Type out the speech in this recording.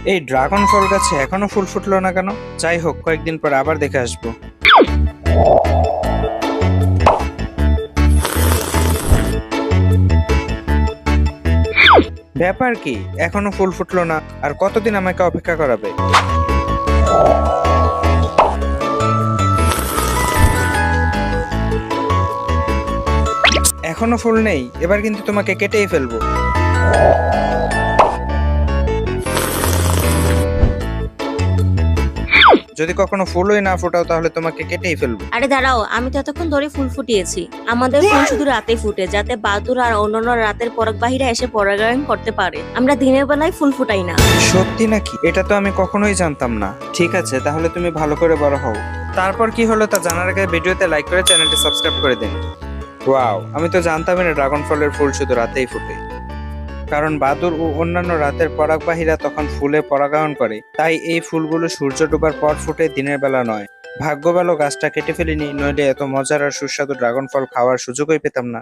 এই ড্রাগন ফল গাছে এখনো ফুল ফুটলো না কেন? যাই হোক, কয়েকদিন পর আবার দেখে আসবো। ব্যাপার কি, এখনো ফুল ফুটলো না? আর কতদিন আমাকে অপেক্ষা করাবে? এখনো ফুল নেই, এবার কিন্তু তোমাকে কেটেই ফেলবো। যদি কখনো ফুলই না ফোটাও তাহলে তোমাকে কেটেই ফেলবো। আরে দাঁড়াও, আমি তো এতক্ষণ ধরে ফুল ফুটিয়েছি। আমাদের ফুল শুধু রাতে ফুটে, যাতে বাদুর আর অন্যান্য রাতের পরাগবাহীরা এসে পরাগায়ন করতে পারে। আমরা দিনের বেলায় ফুল ফুটাই না। সত্যি নাকি? এটা তো আমি কখনোই জানতাম না। ঠিক আছে, তাহলে তুমি ভালো করে বড় হও। তারপর কি হলো তা জানার আগে ভিডিওতে লাইক করে চ্যানেলটি সাবস্ক্রাইব করে দিন। ওয়াও, আমি তো জানতামই না ড্রাগন ফলের ফুল শুধু রাতেই ফোটে। কারণ বাদুর ও অন্যান্য রাতের পরাগবাহীরা তখন ফুলে পরাগায়ন করে, তাই এই ফুলগুলো সূর্য ডোবার পর ফুটে, দিনের বেলা নয়। ভাগ্য ভালো গাছটা কেটে ফেলিনি, নইলে এত মজার আর সুস্বাদু ড্রাগন ফল খাওয়ার সুযোগই পেতাম না।